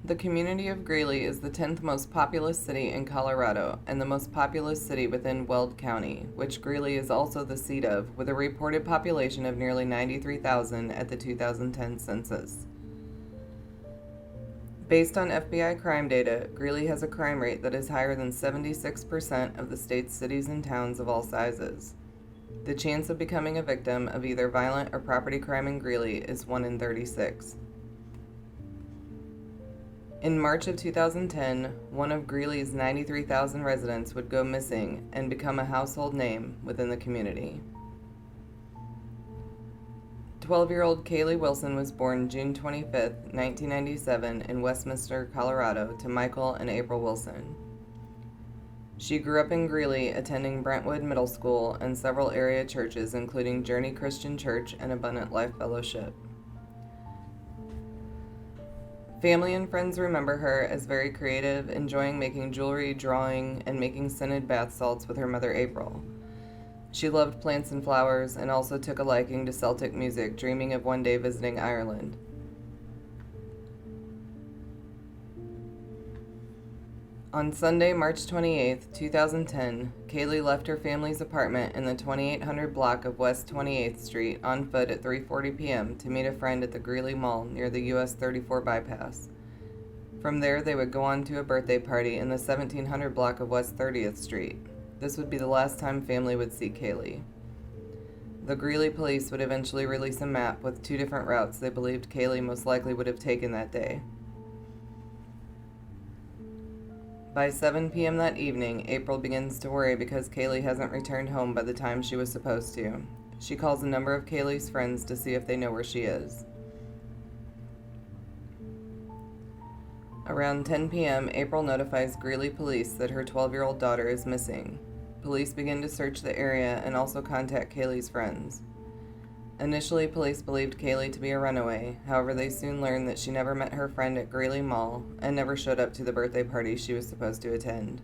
The community of Greeley is the 10th most populous city in Colorado and the most populous city within Weld County, which Greeley is also the seat of, with a reported population of nearly 93,000 at the 2010 census. Based on FBI crime data, Greeley has a crime rate that is higher than 76% of the state's cities and towns of all sizes. The chance of becoming a victim of either violent or property crime in Greeley is 1 in 36. In March of 2010, one of Greeley's 93,000 residents would go missing and become a household name within the community. 12-year-old Kayleah Wilson was born June 25, 1997 in Westminster, Colorado, to Michael and April Wilson. She grew up in Greeley, attending Brentwood Middle School and several area churches, including Journey Christian Church and Abundant Life Fellowship. Family and friends remember her as very creative, enjoying making jewelry, drawing, and making scented bath salts with her mother April. She loved plants and flowers and also took a liking to Celtic music, dreaming of one day visiting Ireland. On Sunday, March 28, 2010, Kayleah left her family's apartment in the 2800 block of West 28th Street on foot at 3:40 p.m. to meet a friend at the Greeley Mall near the US 34 bypass. From there, they would go on to a birthday party in the 1700 block of West 30th Street. This would be the last time family would see Kayleah. The Greeley police would eventually release a map with 2 different routes they believed Kayleah most likely would have taken that day. By 7 p.m. that evening, April begins to worry because Kayleah hasn't returned home by the time she was supposed to. She calls a number of Kayleah's friends to see if they know where she is. Around 10 p.m., April notifies Greeley police that her 12-year-old daughter is missing. Police begin to search the area and also contact Kayleah's friends. Initially, police believed Kayleah to be a runaway. However, they soon learned that she never met her friend at Greeley Mall and never showed up to the birthday party she was supposed to attend.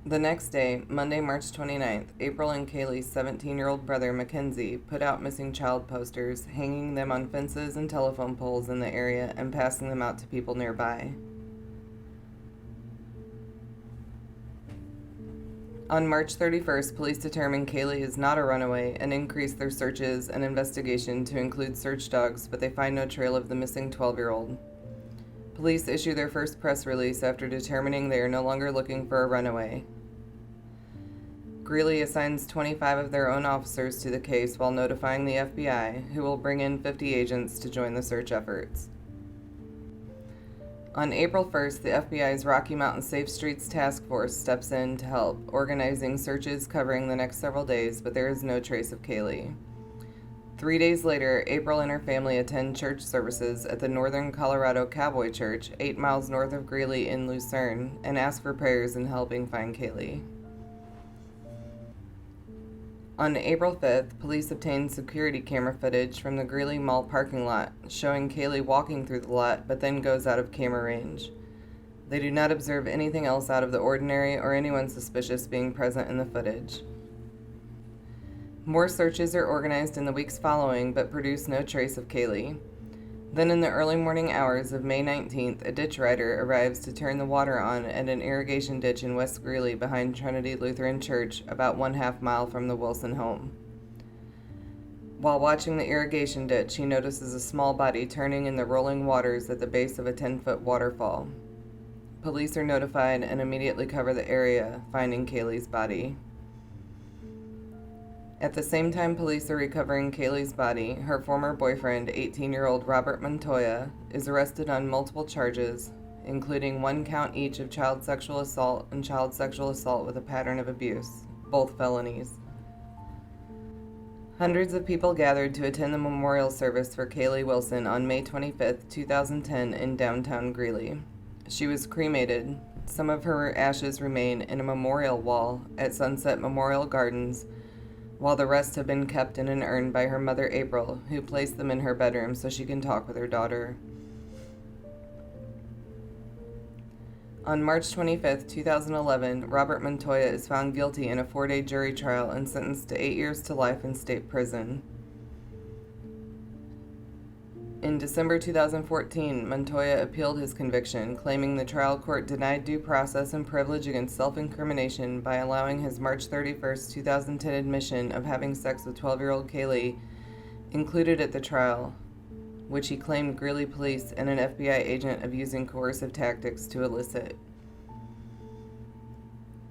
The next day, Monday, March 29th, April and Kayleah's 17-year-old brother, Mackenzie, put out missing child posters, hanging them on fences and telephone poles in the area and passing them out to people nearby. On March 31st, police determined Kayleah is not a runaway and increased their searches and investigation to include search dogs, but they find no trail of the missing 12-year-old. Police issue their first press release after determining they are no longer looking for a runaway. Greeley assigns 25 of their own officers to the case while notifying the FBI, who will bring in 50 agents to join the search efforts. On April 1st, the FBI's Rocky Mountain Safe Streets Task Force steps in to help, organizing searches covering the next several days, but there is no trace of Kayleah. 3 days later, April and her family attend church services at the Northern Colorado Cowboy Church, 8 miles north of Greeley in Lucerne, and ask for prayers in helping find Kayleah. On April 5th, police obtained security camera footage from the Greeley Mall parking lot, showing Kayleah walking through the lot, but then goes out of camera range. They do not observe anything else out of the ordinary or anyone suspicious being present in the footage. More searches are organized in the weeks following, but produce no trace of Kayleah. Then in the early morning hours of May 19th, a ditch rider arrives to turn the water on at an irrigation ditch in West Greeley behind Trinity Lutheran Church, about 1/2 mile from the Wilson home. While watching the irrigation ditch, he notices a small body turning in the rolling waters at the base of a 10-foot waterfall. Police are notified and immediately cover the area, finding Kayleah's body. At the same time police are recovering Kayleah's body, her former boyfriend, 18-year-old Robert Montoya, is arrested on multiple charges, including 1 count each of child sexual assault and child sexual assault with a pattern of abuse, both felonies. Hundreds of people gathered to attend the memorial service for Kayleah Wilson on May 25, 2010 in downtown Greeley. She was cremated. Some of her ashes remain in a memorial wall at Sunset Memorial Gardens, while the rest have been kept in an urn by her mother April, who placed them in her bedroom so she can talk with her daughter. On March 25, 2011, Robert Montoya is found guilty in a 4-day jury trial and sentenced to 8 years to life in state prison. In December 2014, Montoya appealed his conviction, claiming the trial court denied due process and privilege against self-incrimination by allowing his March 31, 2010 admission of having sex with 12-year-old Kayleah included at the trial, which he claimed Greeley police and an FBI agent of using coercive tactics to elicit.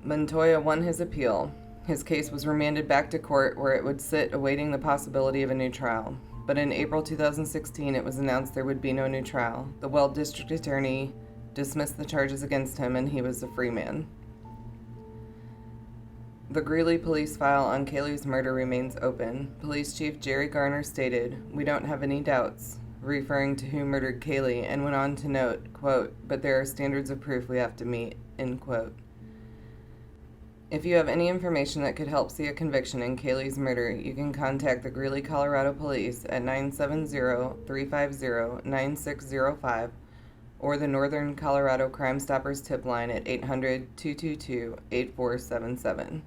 Montoya won his appeal. His case was remanded back to court where it would sit awaiting the possibility of a new trial. But in April 2016, it was announced there would be no new trial. The Weld District Attorney dismissed the charges against him, and he was a free man. The Greeley police file on Kayleah's murder remains open. Police Chief Jerry Garner stated, "We don't have any doubts," referring to who murdered Kayleah, and went on to note, quote, "But there are standards of proof we have to meet," end quote. If you have any information that could help see a conviction in Kayleah's murder, you can contact the Greeley, Colorado Police at 970-350-9605 or the Northern Colorado Crime Stoppers tip line at 800-222-8477.